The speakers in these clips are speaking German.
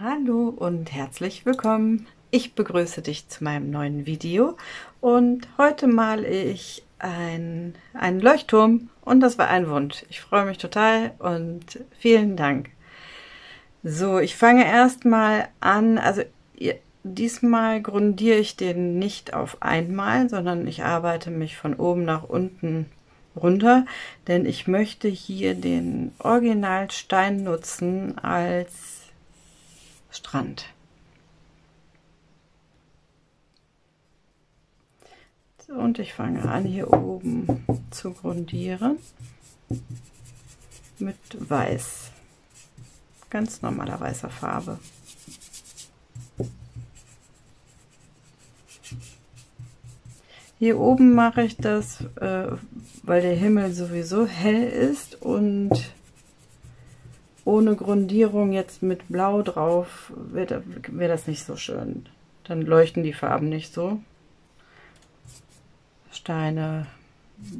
Hallo und herzlich willkommen. Ich begrüße dich zu meinem neuen Video und heute male ich einen Leuchtturm und das war ein Wunsch. Ich freue mich total und vielen Dank. So, ich fange erstmal an, also diesmal grundiere ich den nicht auf einmal, sondern ich arbeite mich von oben nach unten runter, denn ich möchte hier den Originalstein nutzen als Strand. So, und ich fange an, hier oben zu grundieren mit Weiß, ganz normaler weißer Farbe. Hier oben mache ich das, weil der Himmel sowieso hell ist und ohne Grundierung jetzt mit Blau drauf wäre das nicht so schön. Dann leuchten die Farben nicht so. Steine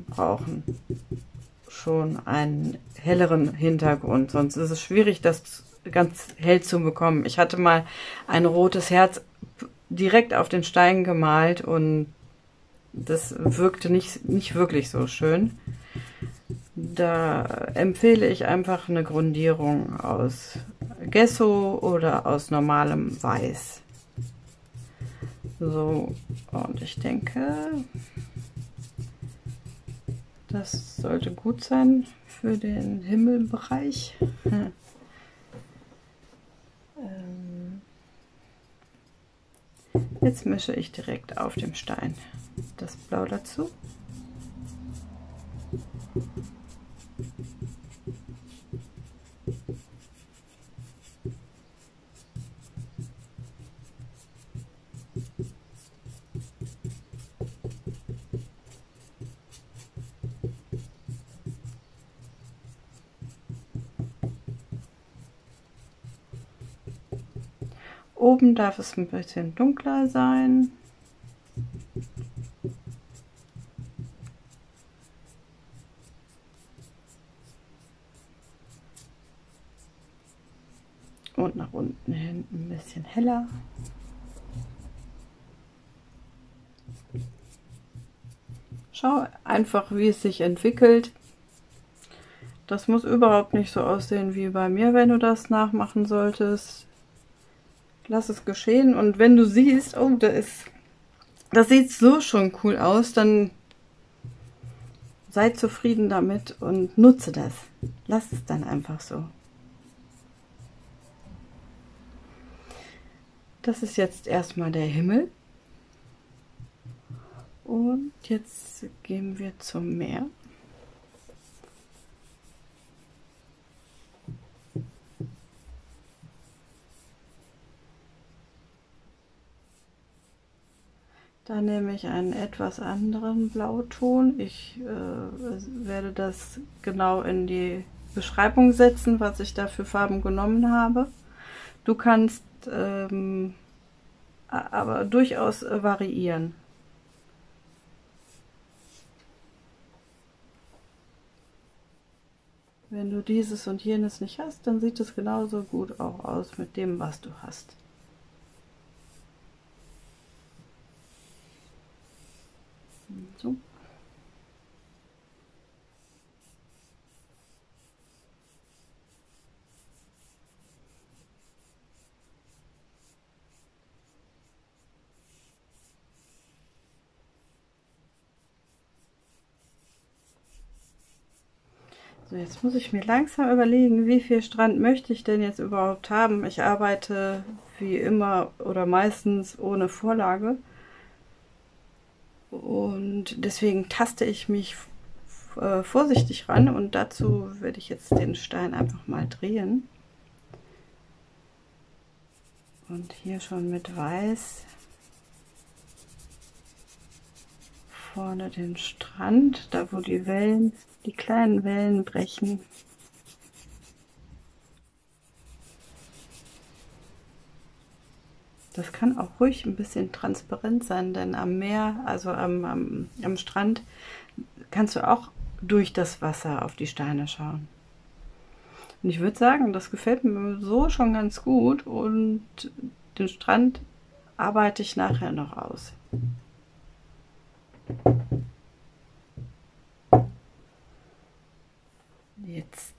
brauchen schon einen helleren Hintergrund, sonst ist es schwierig, das ganz hell zu bekommen. Ich hatte mal ein rotes Herz direkt auf den Stein gemalt und das wirkte nicht wirklich so schön. Da empfehle ich einfach eine Grundierung aus Gesso oder aus normalem Weiß. So, und ich denke, das sollte gut sein für den Himmelbereich. Jetzt mische ich direkt auf dem Stein das Blau dazu. Oben darf es ein bisschen dunkler sein. Und nach unten hin ein bisschen heller. Schau einfach, wie es sich entwickelt. Das muss überhaupt nicht so aussehen wie bei mir, wenn du das nachmachen solltest. Lass es geschehen, und wenn du siehst, oh, das sieht so schon cool aus, dann sei zufrieden damit und nutze das. Lass es dann einfach so. Das ist jetzt erstmal der Himmel. Und jetzt gehen wir zum Meer. Da nehme ich einen etwas anderen Blauton. Ich werde das genau in die Beschreibung setzen, was ich da für Farben genommen habe. Du kannst aber durchaus variieren. Wenn du dieses und jenes nicht hast, dann sieht es genauso gut auch aus mit dem, was du hast. So. So, jetzt muss ich mir langsam überlegen, wie viel Strand möchte ich denn jetzt überhaupt haben. Ich arbeite wie immer oder meistens ohne Vorlage. Und deswegen taste ich mich vorsichtig ran, und dazu werde ich jetzt den Stein einfach mal drehen. Und hier schon mit Weiß vorne den Strand, da wo die Wellen, die kleinen Wellen brechen. Das kann auch ruhig ein bisschen transparent sein, denn am Meer, also am Strand, kannst du auch durch das Wasser auf die Steine schauen. Und ich würde sagen, das gefällt mir so schon ganz gut und den Strand arbeite ich nachher noch aus. Jetzt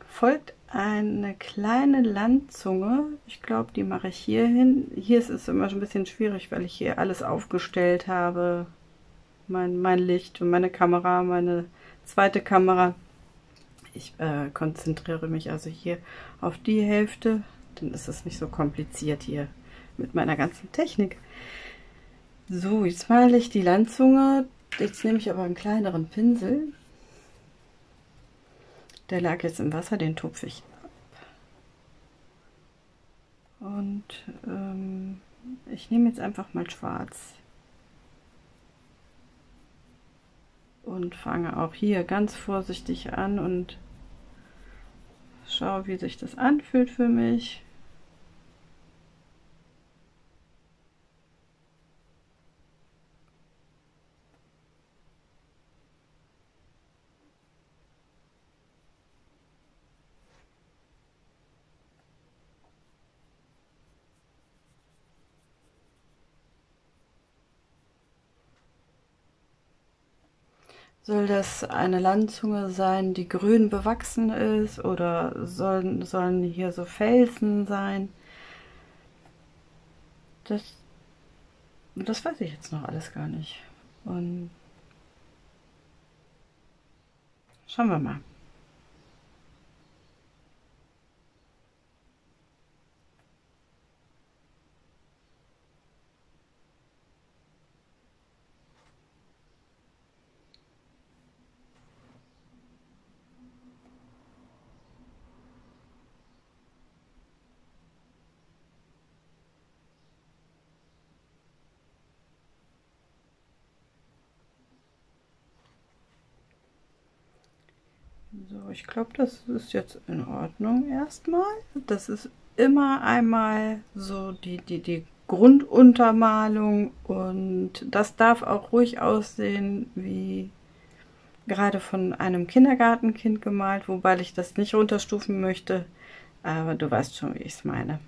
folgt eine kleine Landzunge. Ich glaube, die mache ich hier hin. Hier ist es immer schon ein bisschen schwierig, weil ich hier alles aufgestellt habe. Mein Licht und meine Kamera, meine zweite Kamera. Ich konzentriere mich also hier auf die Hälfte. Dann ist es nicht so kompliziert hier mit meiner ganzen Technik. So, jetzt male ich die Landzunge. Jetzt nehme ich aber einen kleineren Pinsel. Der lag jetzt im Wasser, den tupfe ich ab. Und ich nehme jetzt einfach mal schwarz. Und fange auch hier ganz vorsichtig an und schaue, wie sich das anfühlt für mich. Soll das eine Landzunge sein, die grün bewachsen ist, oder sollen hier so Felsen sein? Das weiß ich jetzt noch alles gar nicht. Und schauen wir mal. So, ich glaube, das ist jetzt in Ordnung erstmal. Das ist immer einmal so die Grunduntermalung und das darf auch ruhig aussehen wie gerade von einem Kindergartenkind gemalt, wobei ich das nicht runterstufen möchte, aber du weißt schon, wie ich es meine.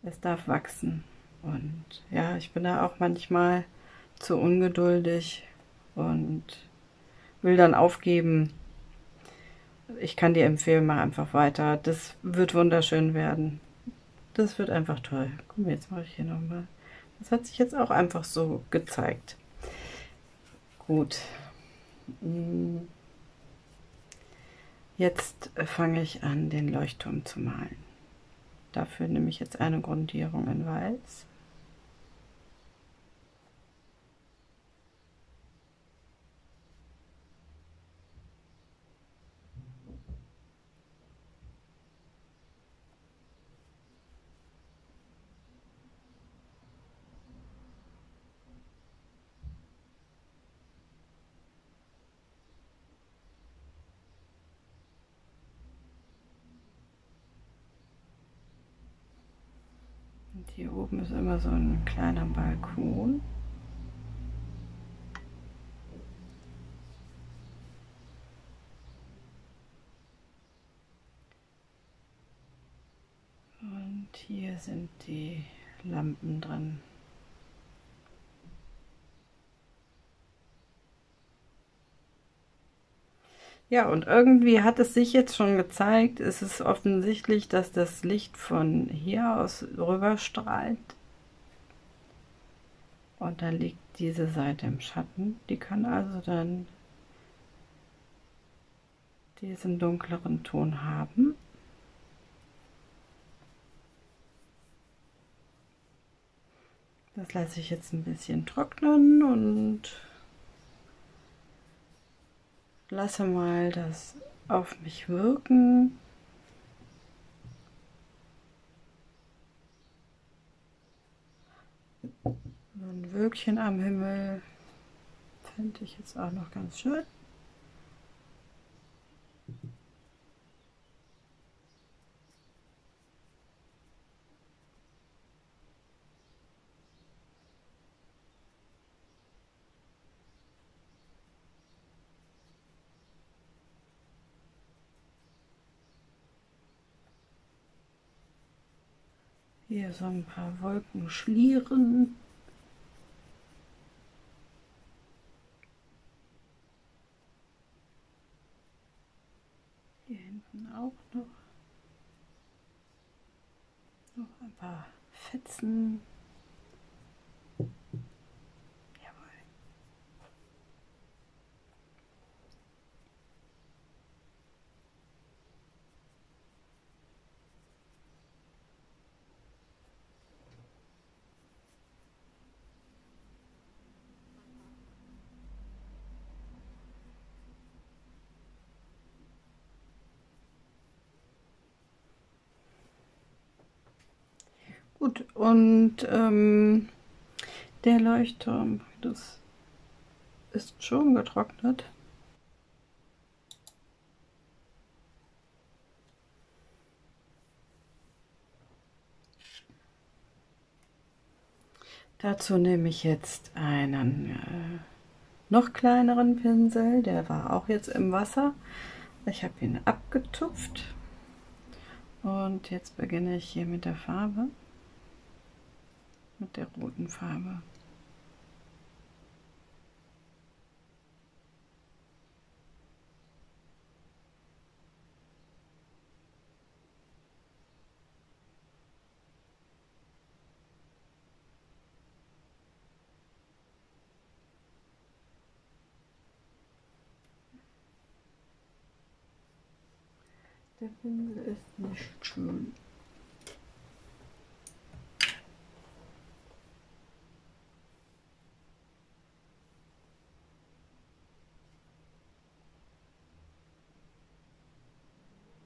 Es darf wachsen und ja, ich bin da auch manchmal zu ungeduldig und will dann aufgeben. Ich kann dir empfehlen, mach einfach weiter. Das wird wunderschön werden. Das wird einfach toll. Guck mal, jetzt mache ich hier nochmal. Das hat sich jetzt auch einfach so gezeigt. Gut. Jetzt fange ich an, den Leuchtturm zu malen. Dafür nehme ich jetzt eine Grundierung in Weiß. Und hier oben ist immer so ein kleiner Balkon. Und hier sind die Lampen drin. Ja, und irgendwie hat es sich jetzt schon gezeigt, es ist offensichtlich, dass das Licht von hier aus rüber strahlt. Und dann liegt diese Seite im Schatten. Die kann also dann diesen dunkleren Ton haben. Das lasse ich jetzt ein bisschen trocknen und lasse mal das auf mich wirken. So ein Wölkchen am Himmel fände ich jetzt auch noch ganz schön. Hier so ein paar Wolkenschlieren. Hier hinten auch noch ein paar Fetzen. Jawohl. Gut, und der Leuchtturm, das ist schon getrocknet. Dazu nehme ich jetzt einen noch kleineren Pinsel, der war auch jetzt im Wasser. Ich habe ihn abgetupft und jetzt beginne ich hier mit der Farbe, mit der roten Farbe. Der Pinsel ist nicht schön.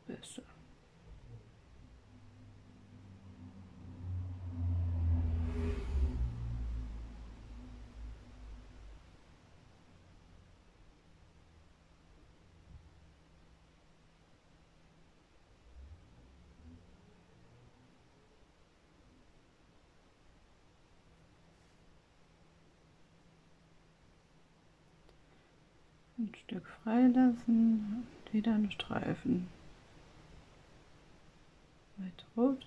Besser. Ein Stück freilassen und wieder einen Streifen mit Rot.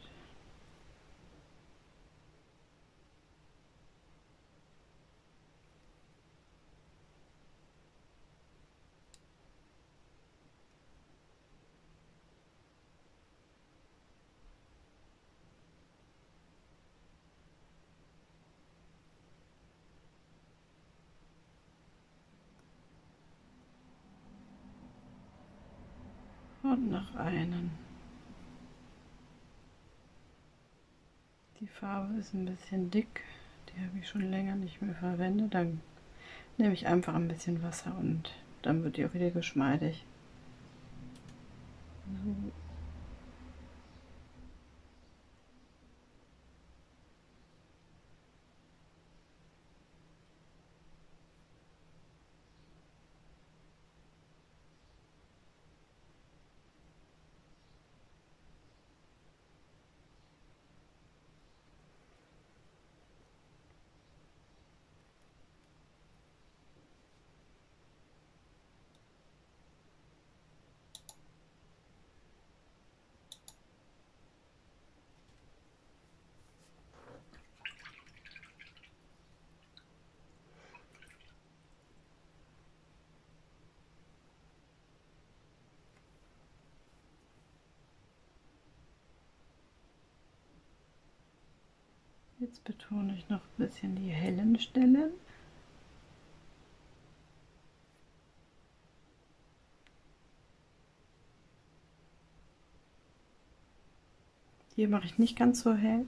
Und noch einen. Die Farbe ist ein bisschen dick, die habe ich schon länger nicht mehr verwendet. Dann nehme ich einfach ein bisschen Wasser und dann wird die auch wieder geschmeidig. So. Jetzt betone ich noch ein bisschen die hellen Stellen. Hier mache ich nicht ganz so hell.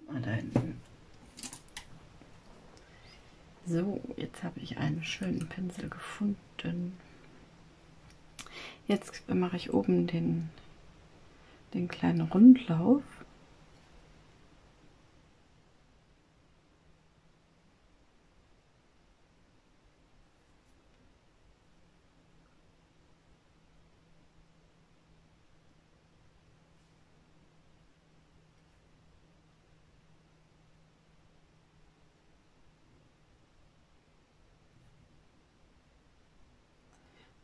Ah, da hinten. So, jetzt habe ich einen schönen Pinsel gefunden. Jetzt mache ich oben den kleinen Rundlauf.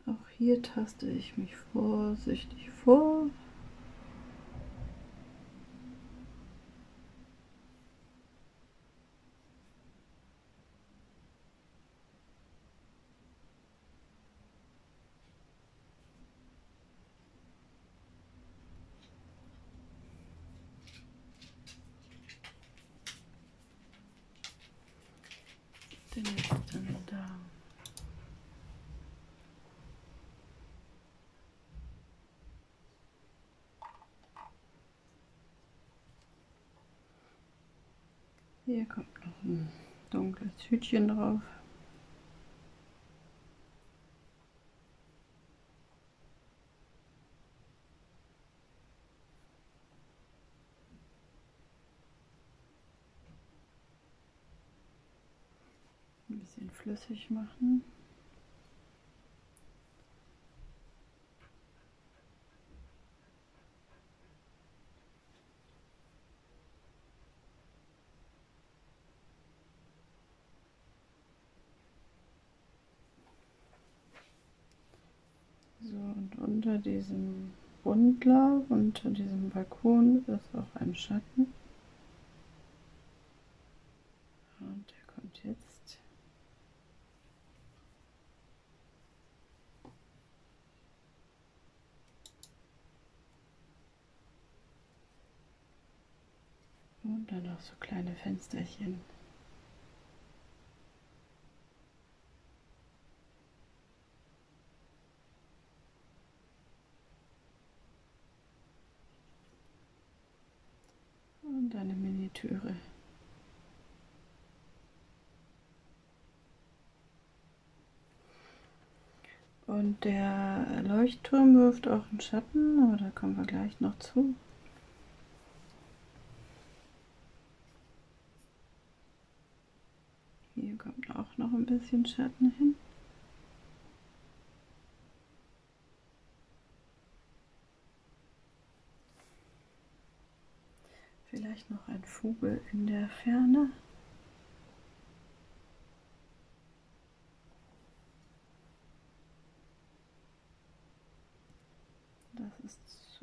Auch hier taste ich mich vorsichtig vor. Den jetzt dann da. Hier kommt noch ein dunkles Hütchen drauf. Ein bisschen flüssig machen. So, und unter diesem Rundlauf, unter diesem Balkon ist auch ein Schatten. Und der kommt jetzt. Und dann noch so kleine Fensterchen. Und eine Mini-Türe. Und der Leuchtturm wirft auch einen Schatten, aber da kommen wir gleich noch zu. Hier kommt auch noch ein bisschen Schatten hin. Vielleicht noch ein Vogel in der Ferne. Das ist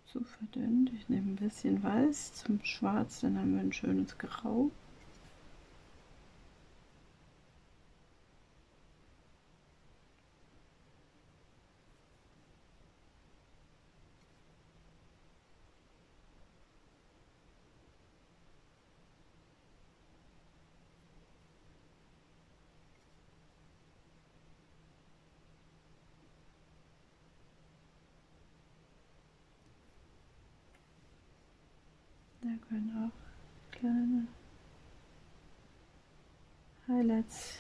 zu verdünnt. Ich nehme ein bisschen Weiß zum Schwarz, dann haben wir ein schönes Grau. Da können auch kleine Highlights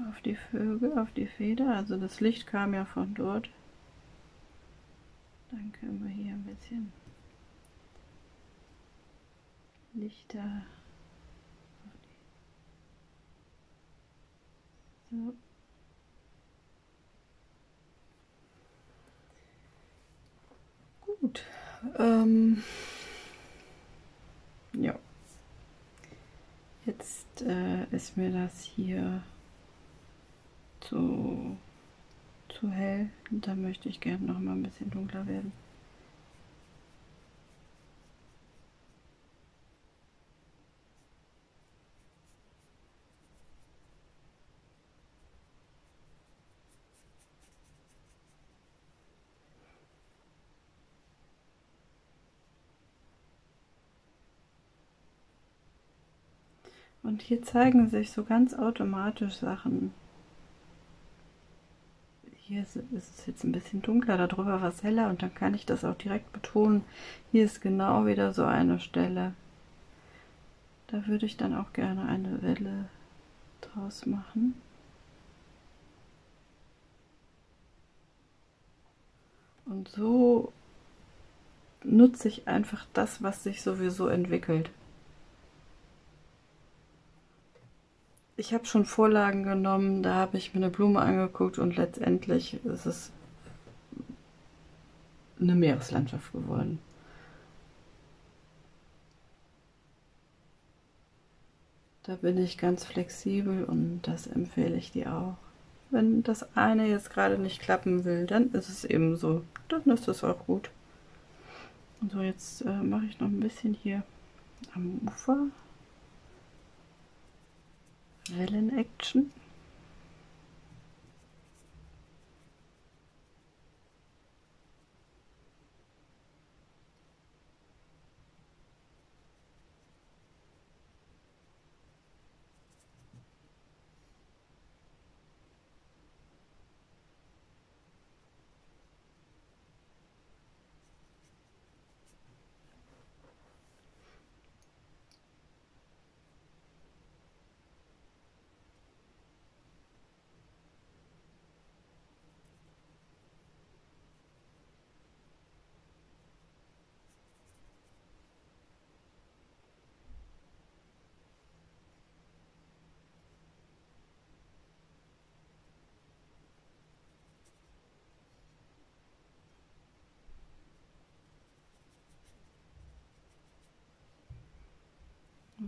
auf die Vögel, auf die Feder. Also das Licht kam ja von dort. Dann können wir hier ein bisschen Lichter. So. Gut. Ja. Jetzt ist mir das hier zu hell. Und da möchte ich gerne noch mal ein bisschen dunkler werden. Und hier zeigen sich so ganz automatisch Sachen. hier ist es jetzt ein bisschen dunkler, darüber war es heller und dann kann ich das auch direkt betonen. Hier ist genau wieder so eine Stelle. Da würde ich dann auch gerne eine Welle draus machen. Und so nutze ich einfach das, was sich sowieso entwickelt. Ich habe schon Vorlagen genommen, da habe ich mir eine Blume angeguckt und letztendlich ist es eine Meereslandschaft geworden. Da bin ich ganz flexibel und das empfehle ich dir auch. Wenn das eine jetzt gerade nicht klappen will, dann ist es eben so. Dann ist es auch gut. Und so, jetzt mache ich noch ein bisschen hier am Ufer. Wellen-Action.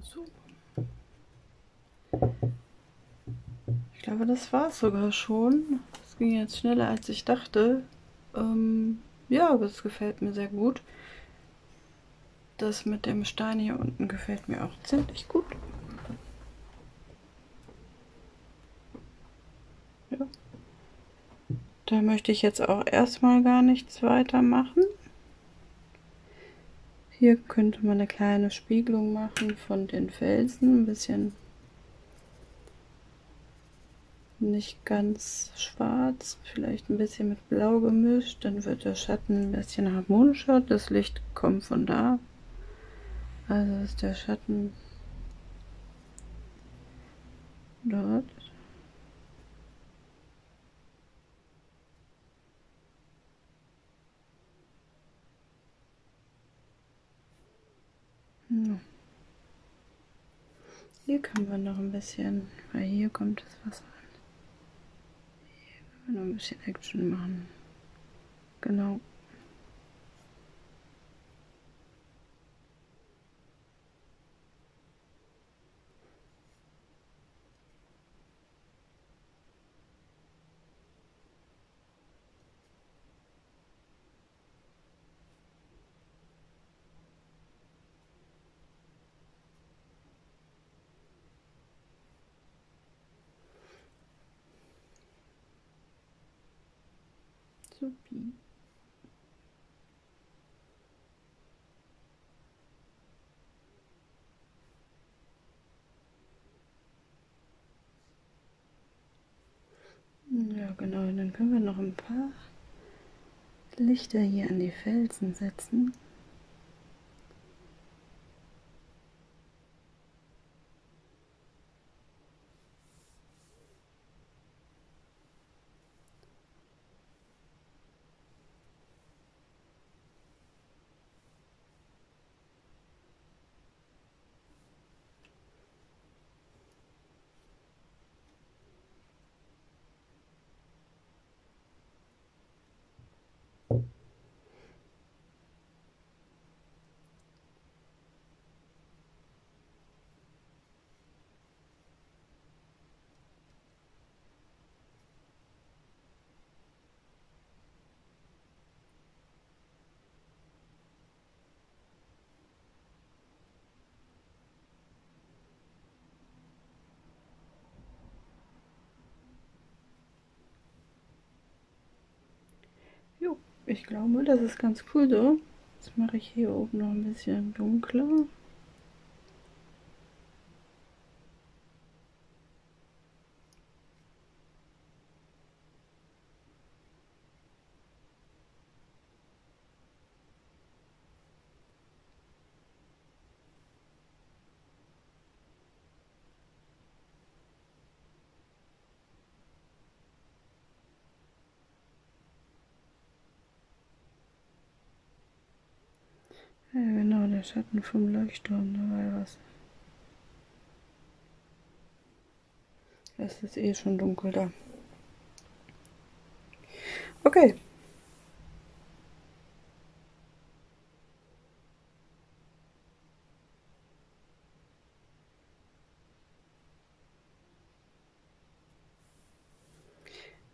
So. Ich glaube, das war es sogar schon. Es ging jetzt schneller, als ich dachte. Ja, aber es gefällt mir sehr gut. Das mit dem Stein hier unten gefällt mir auch ziemlich gut. Ja. Da möchte ich jetzt auch erstmal gar nichts weitermachen. Hier könnte man eine kleine Spiegelung machen von den Felsen, ein bisschen nicht ganz schwarz, vielleicht ein bisschen mit Blau gemischt, dann wird der Schatten ein bisschen harmonischer, das Licht kommt von da, also ist der Schatten dort. Ja. Hier können wir noch ein bisschen, weil hier kommt das Wasser an. Hier können wir noch ein bisschen Action machen. Genau. Supi. Ja, genau, dann können wir noch ein paar Lichter hier an die Felsen setzen. Jo, ich glaube, das ist ganz cool so. Jetzt mache ich hier oben noch ein bisschen dunkler. Ja, genau, der Schatten vom Leuchtturm, da war ja was. Es ist eh schon dunkel da. Okay.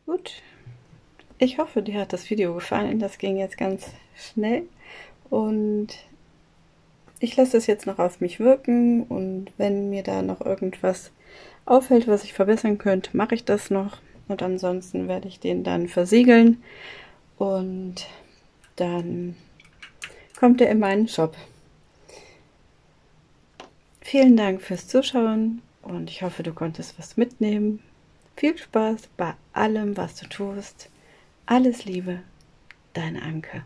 Gut. Ich hoffe, dir hat das Video gefallen. Das ging jetzt ganz schnell. Und ich lasse es jetzt noch auf mich wirken. Und wenn mir da noch irgendwas auffällt, was ich verbessern könnte, mache ich das noch. Und ansonsten werde ich den dann versiegeln. Und dann kommt er in meinen Shop. Vielen Dank fürs Zuschauen und ich hoffe, du konntest was mitnehmen. Viel Spaß bei allem, was du tust. Alles Liebe, deine Anke.